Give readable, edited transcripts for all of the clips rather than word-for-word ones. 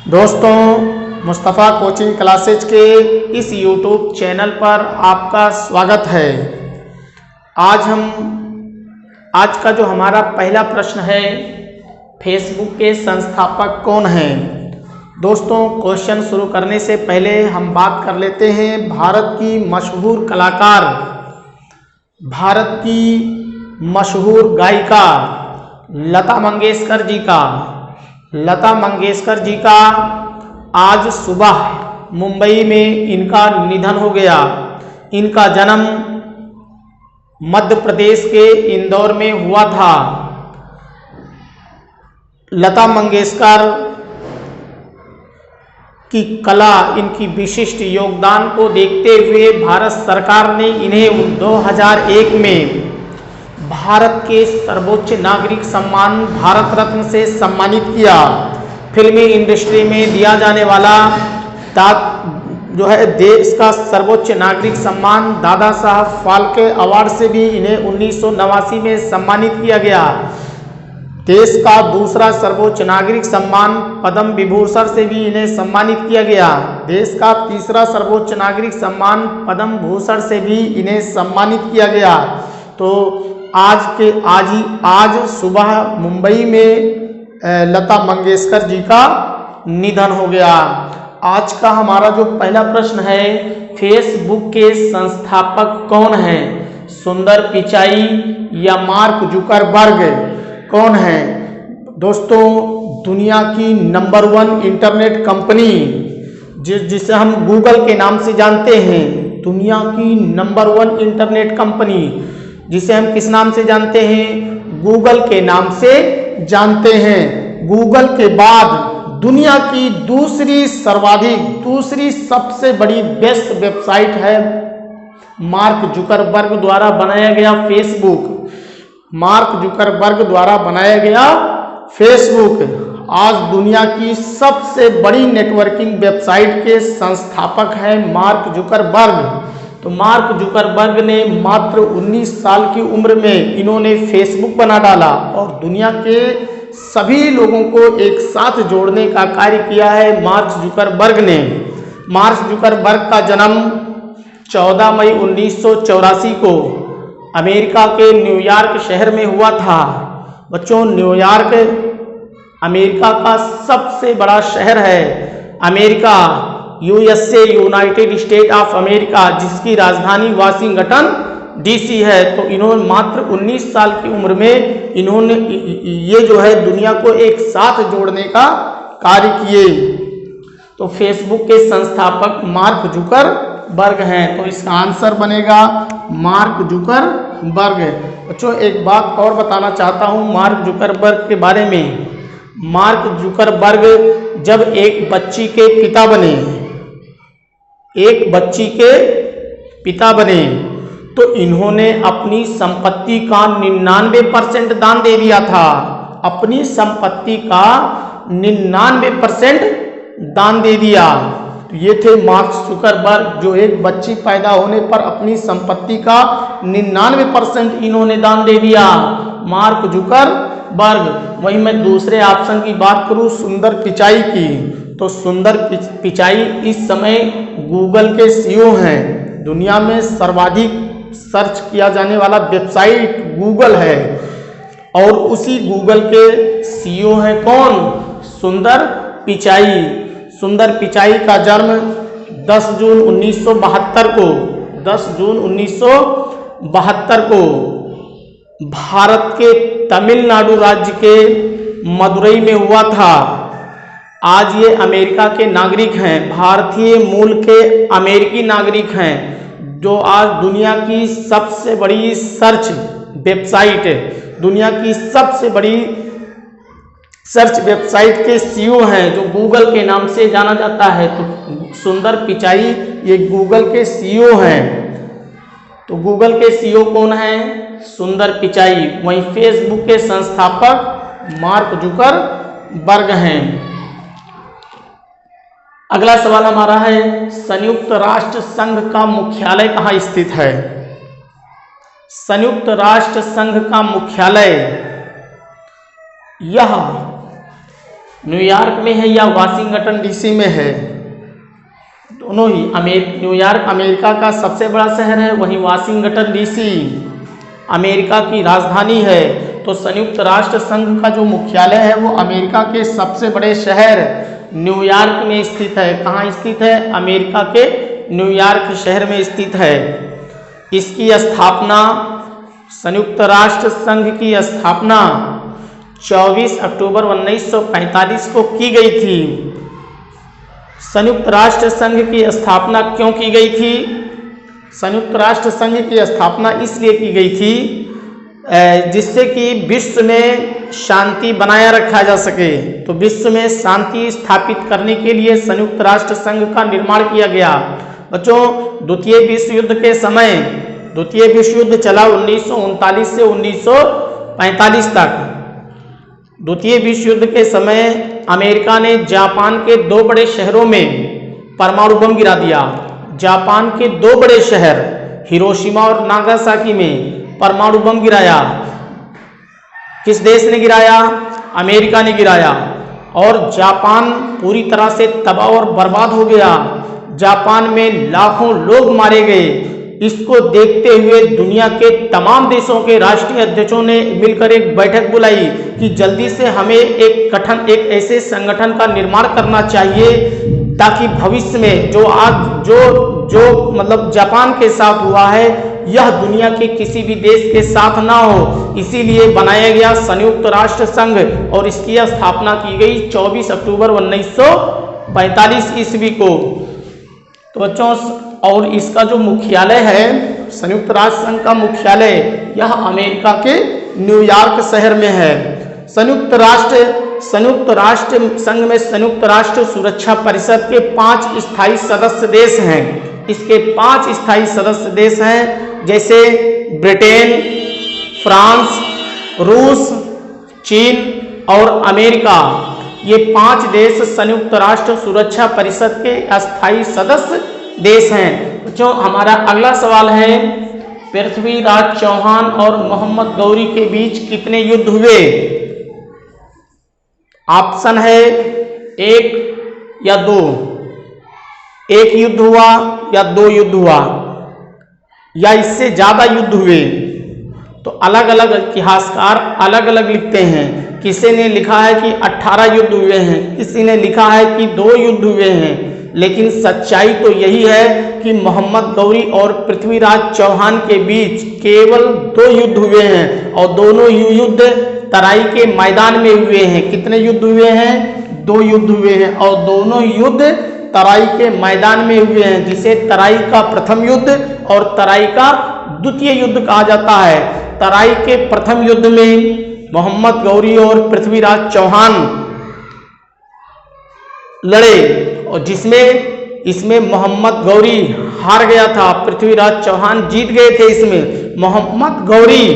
दोस्तों, Mustafa coaching classes के इस यूट्यूब चैनल पर आपका स्वागत है। आज का जो हमारा पहला प्रश्न है, फेसबुक के संस्थापक कौन हैं। दोस्तों, क्वेश्चन शुरू करने से पहले हम बात कर लेते हैं भारत की मशहूर गायिका लता मंगेशकर जी का आज सुबह मुंबई में इनका निधन हो गया। इनका जन्म मध्य प्रदेश के इंदौर में हुआ था। लता मंगेशकर की कला, इनकी विशिष्ट योगदान को देखते हुए भारत सरकार ने इन्हें 2001 में भारत के सर्वोच्च नागरिक सम्मान भारत रत्न से सम्मानित किया। फिल्मी इंडस्ट्री में दिया जाने वाला जो है देश का सर्वोच्च नागरिक सम्मान दादा साहब फाल्के अवार्ड से भी इन्हें 1989 में सम्मानित किया गया। देश का दूसरा सर्वोच्च नागरिक सम्मान पद्म विभूषण से भी इन्हें सम्मानित किया गया। देश का तीसरा सर्वोच्च नागरिक सम्मान पद्म भूषण से भी इन्हें सम्मानित किया गया। तो आज सुबह मुंबई में लता मंगेशकर जी का निधन हो गया। आज का हमारा जो पहला प्रश्न है, फेसबुक के संस्थापक कौन है, सुंदर पिचाई या मार्क जुकरबर्ग कौन है। दोस्तों, दुनिया की नंबर 1 इंटरनेट कंपनी जिसे हम गूगल के नाम से जानते हैं, दुनिया की नंबर 1 इंटरनेट कंपनी जिसे हम किस नाम से जानते हैं, गूगल के नाम से जानते हैं। गूगल के बाद दुनिया की दूसरी सबसे बड़ी बेस्ट वेबसाइट है मार्क जुकरबर्ग द्वारा बनाया गया फेसबुक। आज दुनिया की सबसे बड़ी नेटवर्किंग वेबसाइट के संस्थापक हैं मार्क जुकरबर्ग। तो मार्क जुकरबर्ग ने मात्र 19 साल की उम्र में इन्होंने फेसबुक बना डाला और दुनिया के सभी लोगों को एक साथ जोड़ने का कार्य किया है मार्क जुकरबर्ग ने। मार्क जुकरबर्ग का जन्म 14 मई 1984 को अमेरिका के न्यूयॉर्क शहर में हुआ था। बच्चों, न्यूयॉर्क अमेरिका का सबसे बड़ा शहर है। America USA United state of America, जिसकी राजधानी वाशिंगटन DC है। तो इन्होंने मात्र 19 साल की उम्र में इन्होंने ये जो है दुनिया को एक साथ जोड़ने का कार्य किए। तो फेसबुक के संस्थापक मार्क जुकरबर्ग हैं। तो इसका आंसर बनेगा मार्क जुकरबर्ग। बच्चों, एक बात और बताना चाहता हूँ मार्क जुकरबर्ग के बारे में। मार्क जुकरबर्ग जब एक बच्ची के पिता बने तो इन्होंने अपनी संपत्ति का 99% दान दे दिया था। अपनी संपत्ति का 99% दान दे दिया। तो ये थे मार्क जुकरबर्ग, जो एक बच्ची पैदा होने पर अपनी संपत्ति का 99% इन्होंने दान दे दिया, मार्क जुकरबर्ग। वहीं मैं दूसरे ऑप्शन की बात करूं, सुंदर पिचाई की, तो सुंदर पिचाई इस समय गूगल के CEO हैं। दुनिया में सर्वाधिक सर्च किया जाने वाला वेबसाइट गूगल है और उसी गूगल के CEO हैं कौन, सुंदर पिचाई। सुंदर पिचाई का जन्म 10 जून 1972 को भारत के तमिलनाडु राज्य के मदुरई में हुआ था। आज ये अमेरिका के नागरिक हैं, भारतीय मूल के अमेरिकी नागरिक हैं, जो आज दुनिया की सबसे बड़ी सर्च वेबसाइट के CEO हैं, जो गूगल के नाम से जाना जाता है। तो सुंदर पिचाई ये गूगल के CEO हैं। तो गूगल के CEO कौन है, सुंदर पिचाई। वहीं फेसबुक के संस्थापक मार्क जुकरबर्ग हैं। अगला सवाल हमारा है, संयुक्त राष्ट्र संघ का मुख्यालय कहाँ स्थित है। संयुक्त राष्ट्र संघ का मुख्यालय यह न्यूयॉर्क में है या वाशिंगटन डीसी में है? दोनों ही। न्यूयॉर्क अमेरिका का सबसे बड़ा शहर है, वहीं वाशिंगटन डीसी अमेरिका की राजधानी है। तो संयुक्त राष्ट्र संघ का जो मुख्यालय है वो अमेरिका के सबसे बड़े शहर न्यूयॉर्क में स्थित है। कहाँ स्थित है? अमेरिका के न्यूयॉर्क शहर में स्थित है। इसकी स्थापना, संयुक्त राष्ट्र संघ की स्थापना 24 अक्टूबर 1945 को की गई थी। संयुक्त राष्ट्र संघ की स्थापना क्यों की गई थी? संयुक्त राष्ट्र संघ की स्थापना इसलिए की गई थी जिससे कि विश्व में शांति बनाया रखा जा सके। तो विश्व में शांति स्थापित करने के लिए संयुक्त राष्ट्र संघ का निर्माण किया गया। बच्चों, द्वितीय विश्व युद्ध चला 1939 से 1945 तक। द्वितीय विश्व युद्ध के समय अमेरिका ने जापान के 2 बड़े शहरों में परमाणु बम गिरा दिया। जापान के 2 बड़े शहर हिरोशिमा और नागासाकी में परमाणु बम गिराया। किस देश ने गिराया? अमेरिका ने गिराया। और जापान पूरी तरह से तबाह और बर्बाद हो गया। जापान में लाखों लोग मारे गए। इसको देखते हुए दुनिया के तमाम देशों के राष्ट्रीय अध्यक्षों ने मिलकर एक बैठक बुलाई कि जल्दी से हमें एक ऐसे संगठन का निर्माण करना चाहिए ताकि भविष्य में जो मतलब जापान के साथ हुआ है यह दुनिया के किसी भी देश के साथ ना हो। इसीलिए बनाया गया संयुक्त राष्ट्र संघ और इसकी स्थापना की गई 24 अक्टूबर 1945 ईस्वी को। तो बच्चों, और इसका जो मुख्यालय है, संयुक्त राष्ट्र संघ का मुख्यालय यह अमेरिका के न्यूयॉर्क शहर में है। संयुक्त राष्ट्र संघ में संयुक्त राष्ट्र सुरक्षा परिषद के 5 स्थायी सदस्य देश हैं। इसके 5 स्थायी सदस्य देश हैं, जैसे ब्रिटेन, फ्रांस, रूस, चीन और अमेरिका। ये 5 देश संयुक्त राष्ट्र सुरक्षा परिषद के अस्थायी सदस्य देश हैं। बच्चों, हमारा अगला सवाल है, पृथ्वीराज चौहान और मोहम्मद गौरी के बीच कितने युद्ध हुए? ऑप्शन है 1 या 2। 1 युद्ध हुआ या 2 युद्ध हुआ या इससे ज्यादा युद्ध हुए? तो अलग अलग इतिहासकार अलग अलग लिखते हैं। किसी ने लिखा है कि 18 युद्ध हुए हैं, किसी ने लिखा है कि 2 युद्ध हुए हैं। लेकिन सच्चाई तो यही है कि मोहम्मद गौरी और पृथ्वीराज चौहान के बीच केवल 2 युद्ध हुए हैं और दोनों युद्ध तराई के मैदान में हुए हैं। कितने युद्ध हुए हैं? 2 युद्ध हुए हैं और दोनों युद्ध तराई के मैदान में हुए हैं, जिसे तराई का प्रथम युद्ध और तराई का द्वितीय युद्ध कहा जाता है। तराई के प्रथम युद्ध में मोहम्मद गौरी और पृथ्वीराज चौहान लड़े और इसमें मोहम्मद गौरी हार गया था, पृथ्वीराज चौहान जीत गए थे। इसमें मोहम्मद गौरी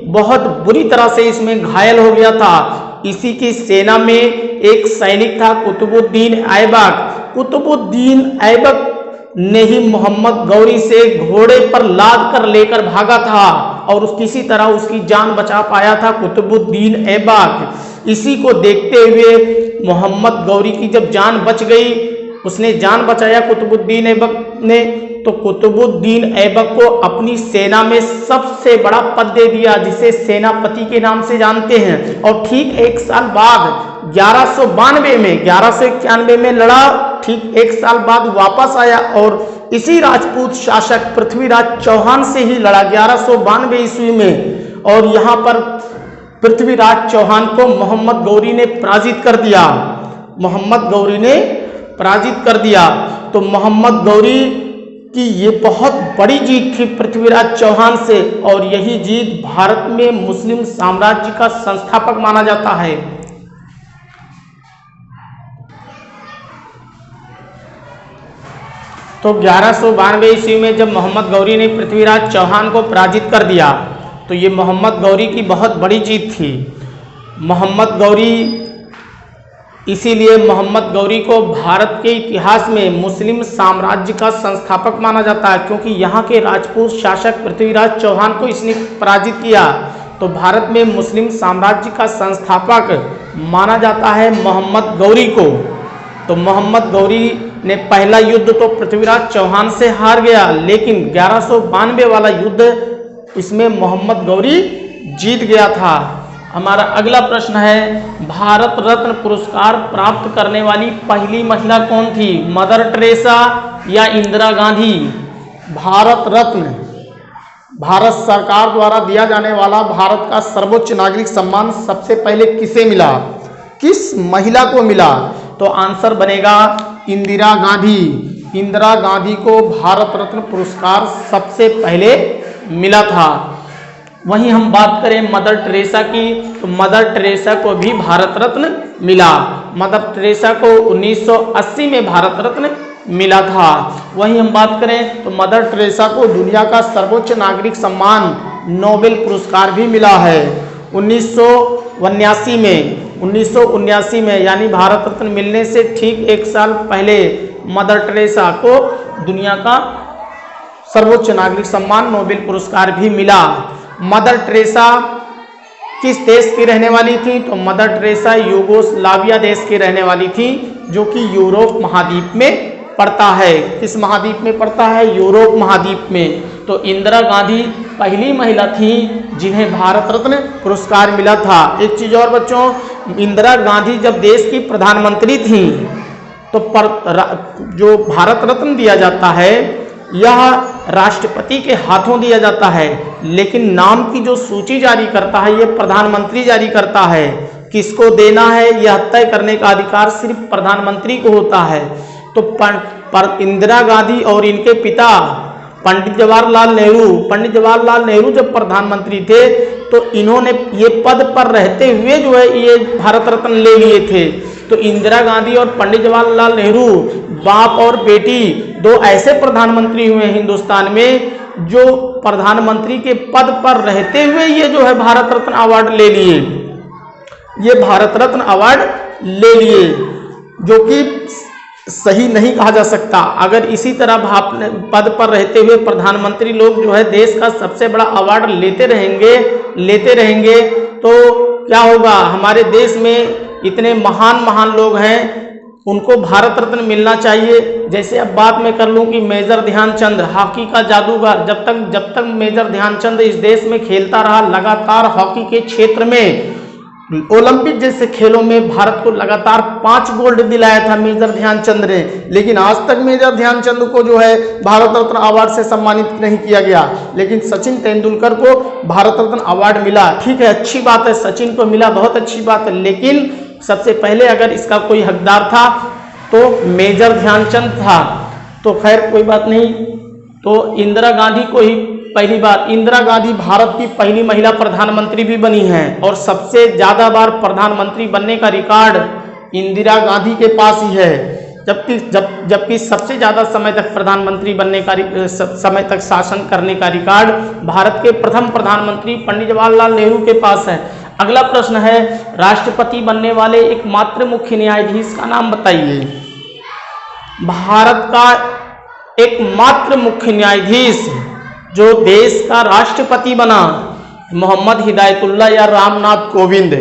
बहुत बुरी तरह से इसमें घायल हो गया था। इसी की सेना में एक सैनिक था कुतुबुद्दीन ऐबक। कुतुबुद्दीन ऐबक ने ही मोहम्मद गौरी से घोड़े पर लाद कर लेकर भागा था और किसी तरह उसकी जान बचा पाया था कुतुबुद्दीन ऐबक। इसी को देखते हुए मोहम्मद गौरी की जब जान बच गई, उसने जान बचाया कुतुबुद्दीन ऐबक ने, तो कुतुबुद्दीन ऐबक को अपनी सेना में सबसे बड़ा पद दे दिया, जिसे सेनापति के नाम से जानते हैं। और ठीक 1 साल बाद 1191 में लड़ा। ठीक 1 साल बाद वापस आया और इसी राजपूत शासक पृथ्वीराज चौहान से ही लड़ा 1192 ईस्वी में। और यहाँ पर पृथ्वीराज चौहान को मोहम्मद गौरी ने पराजित कर दिया। तो मोहम्मद गौरी की ये बहुत बड़ी जीत थी पृथ्वीराज चौहान से, और यही जीत भारत में मुस्लिम साम्राज्य का संस्थापक माना जाता है। तो 1192 ईस्वी में जब मोहम्मद गौरी ने पृथ्वीराज चौहान को पराजित कर दिया, तो ये मोहम्मद गौरी की बहुत बड़ी जीत थी। मोहम्मद गौरी, इसीलिए मोहम्मद गौरी को भारत के इतिहास में मुस्लिम साम्राज्य का संस्थापक माना जाता है, क्योंकि यहाँ के राजपूत शासक पृथ्वीराज चौहान को इसने पराजित किया। तो भारत में मुस्लिम साम्राज्य का संस्थापक माना जाता है मोहम्मद गौरी को। तो मोहम्मद गौरी ने पहला युद्ध तो पृथ्वीराज चौहान से हार गया, लेकिन 1192 वाला युद्ध इसमें मोहम्मद गौरी जीत गया था। हमारा अगला प्रश्न है, भारत रत्न पुरस्कार प्राप्त करने वाली पहली महिला कौन थी? मदर टेरेसा या इंदिरा गांधी? भारत रत्न भारत सरकार द्वारा दिया जाने वाला भारत का सर्वोच्च नागरिक सम्मान सबसे पहले किसे मिला? किस महिला को मिला? तो आंसर बनेगा इंदिरा गांधी। इंदिरा गांधी को भारत रत्न पुरस्कार सबसे पहले मिला था। वहीं हम बात करें मदर टेरेसा की, तो मदर टेरेसा को भी भारत रत्न मिला। मदर टेरेसा को 1980 में भारत रत्न मिला था। वहीं हम बात करें तो मदर टेरेसा को दुनिया का सर्वोच्च नागरिक सम्मान नोबेल पुरस्कार भी मिला है 1979 में, यानी भारत रत्न मिलने से ठीक एक साल पहले मदर टेरेसा को दुनिया का सर्वोच्च नागरिक सम्मान नोबेल पुरस्कार भी मिला। मदर टेरेसा किस देश की रहने वाली थी? तो मदर टेरेसा यूगोस्लाविया देश की रहने वाली थी, जो कि यूरोप महाद्वीप में पड़ता है। किस महाद्वीप में पड़ता है? यूरोप महाद्वीप में। तो इंदिरा गांधी पहली महिला थी जिन्हें भारत रत्न पुरस्कार मिला था। एक चीज और बच्चों, इंदिरा गांधी जब देश की प्रधानमंत्री थी तो जो भारत रत्न दिया जाता है यह राष्ट्रपति के हाथों दिया जाता है, लेकिन नाम की जो सूची जारी करता है यह प्रधानमंत्री जारी करता है। किसको देना है यह तय करने का अधिकार सिर्फ प्रधानमंत्री को होता है। तो इंदिरा गांधी और इनके पिता पंडित जवाहरलाल नेहरू जब प्रधानमंत्री थे तो इन्होंने ये पद पर रहते हुए जो है ये भारत रत्न ले लिए थे। तो इंदिरा गांधी और पंडित जवाहरलाल नेहरू बाप और बेटी दो ऐसे प्रधानमंत्री हुए हिंदुस्तान में जो प्रधानमंत्री के पद पर रहते हुए ये जो है भारत रत्न अवार्ड ले लिए, ये भारत रत्न अवार्ड ले लिए, जो कि सही नहीं कहा जा सकता। अगर इसी तरह पद पर रहते हुए प्रधानमंत्री लोग जो है देश का सबसे बड़ा अवार्ड लेते रहेंगे तो क्या होगा? हमारे देश में इतने महान लोग हैं, उनको भारत रत्न मिलना चाहिए। जैसे अब बात मैं कर लूं कि मेजर ध्यानचंद हॉकी का जादूगर, जब तक मेजर ध्यानचंद इस देश में खेलता रहा, लगातार हॉकी के क्षेत्र में ओलंपिक जैसे खेलों में भारत को लगातार 5 गोल्ड दिलाया था मेजर ध्यानचंद ने, लेकिन आज तक मेजर ध्यानचंद को जो है भारत रत्न अवार्ड से सम्मानित नहीं किया गया। लेकिन सचिन तेंदुलकर को भारत रत्न अवार्ड मिला। ठीक है, अच्छी बात है, सचिन को मिला, बहुत अच्छी बात है, लेकिन सबसे पहले अगर इसका कोई हकदार था तो मेजर ध्यानचंद था। तो खैर कोई बात नहीं। तो इंदिरा गांधी को ही पहली बार, इंदिरा गांधी भारत की पहली महिला प्रधानमंत्री भी बनी हैं और सबसे ज्यादा बार प्रधानमंत्री बनने का रिकॉर्ड इंदिरा गांधी के पास ही है, जबकि सबसे ज्यादा समय तक प्रधानमंत्री बनने का समय तक शासन करने का रिकॉर्ड भारत के प्रथम प्रधानमंत्री पंडित जवाहरलाल नेहरू के पास है। अगला प्रश्न है, राष्ट्रपति बनने वाले एकमात्र मुख्य न्यायाधीश का नाम बताइए। भारत का एकमात्र मुख्य न्यायाधीश जो देश का राष्ट्रपति बना, मोहम्मद हिदायतुल्लाह या रामनाथ कोविंद।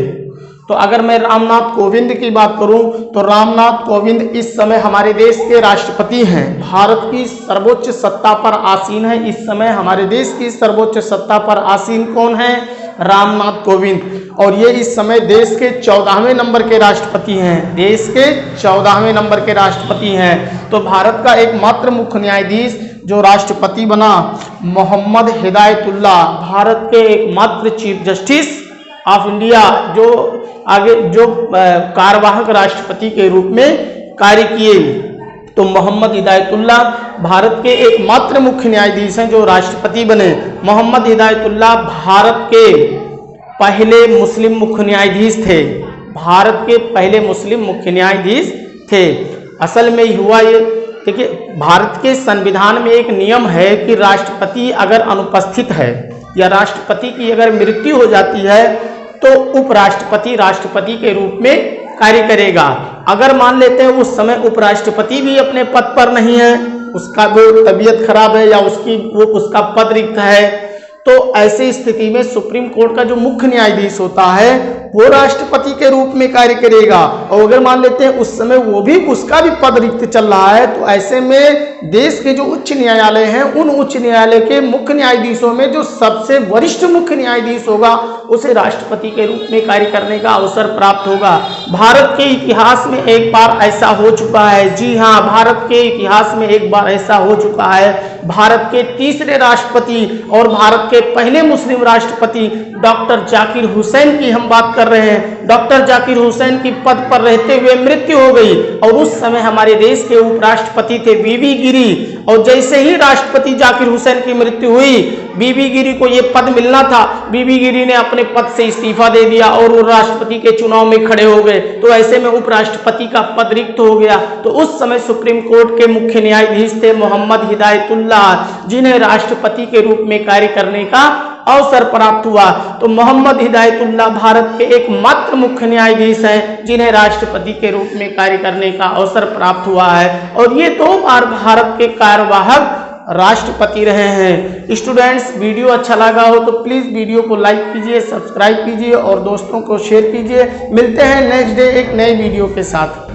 तो अगर मैं रामनाथ कोविंद की बात करूं तो रामनाथ कोविंद इस समय हमारे देश के राष्ट्रपति हैं। भारत की सर्वोच्च सत्ता पर आसीन है इस समय, हमारे देश की सर्वोच्च सत्ता पर आसीन कौन है? रामनाथ कोविंद। और ये इस समय देश के 14वें नंबर के राष्ट्रपति हैं, देश के 14वें नंबर के राष्ट्रपति हैं। तो भारत का एकमात्र मुख्य न्यायाधीश जो राष्ट्रपति बना, मोहम्मद हिदायतुल्लाह, भारत के एकमात्र चीफ जस्टिस ऑफ इंडिया जो कार्यवाहक राष्ट्रपति के रूप में कार्य किए। तो मोहम्मद हिदायतुल्लाह भारत के एकमात्र मुख्य न्यायाधीश हैं जो राष्ट्रपति बने। मोहम्मद हिदायतुल्लाह भारत के पहले मुस्लिम मुख्य न्यायाधीश थे, भारत के पहले मुस्लिम मुख्य न्यायाधीश थे। असल में हुआ ये, देखिए भारत के संविधान में एक नियम है कि राष्ट्रपति अगर अनुपस्थित है या राष्ट्रपति की अगर मृत्यु हो जाती है तो उपराष्ट्रपति राष्ट्रपति के रूप में कार्य करेगा। अगर मान लेते हैं उस समय उपराष्ट्रपति भी अपने पद पर नहीं है, उसका वो तबीयत खराब है या उसका पद रिक्त है, तो ऐसी स्थिति में सुप्रीम कोर्ट का जो मुख्य न्यायाधीश होता है वो राष्ट्रपति के रूप में कार्य करेगा। और अगर मान लेते हैं उस समय उसका भी पद रिक्त चल रहा है, तो ऐसे में देश के जो उच्च न्यायालय हैं उन उच्च न्यायालय के मुख्य न्यायाधीशों में जो सबसे वरिष्ठ मुख्य न्यायाधीश होगा उसे राष्ट्रपति के रूप में कार्य करने का अवसर प्राप्त होगा। भारत के इतिहास में एक बार ऐसा हो चुका है, जी हाँ, भारत के इतिहास में एक बार ऐसा हो चुका है। भारत के तीसरे राष्ट्रपति और भारत के पहले मुस्लिम राष्ट्रपति डॉक्टर जाकिर हुसैन की हम बात कर रहे हैं। डॉक्टर जाकिर हुसैन की पद पर रहते हुए मृत्यु हो गई और उस समय हमारे देश के उपराष्ट्रपति थे बीबी गिरी। और जैसे ही राष्ट्रपति जाकिर हुसैन की मृत्यु हुई, बीबी गिरी को यह पद मिलना था, बीबी गिरी ने अपने पद से इस्तीफा दे दिया और वो राष्ट्रपति के चुनाव में खड़े हो गए। तो ऐसे में उपराष्ट्रपति का पद रिक्त हो गया। तो उस समय सुप्रीम कोर्ट के मुख्य न्यायाधीश थे मोहम्मद हिदायतुल्लाह, जिन्हें राष्ट्रपति के रूप में कार्य करने का अवसर प्राप्त हुआ। तो मोहम्मद हिदायतुल्लाह भारत के एकमात्र मुख्य न्यायाधीश हैं जिन्हें राष्ट्रपति के रूप में कार्य करने का अवसर प्राप्त हुआ है और ये 2 बार भारत के कार्यवाहक राष्ट्रपति रहे हैं। स्टूडेंट्स, वीडियो अच्छा लगा हो तो प्लीज़ वीडियो को लाइक कीजिए, सब्सक्राइब कीजिए और दोस्तों को शेयर कीजिए। मिलते हैं नेक्स्ट डे एक नए वीडियो के साथ।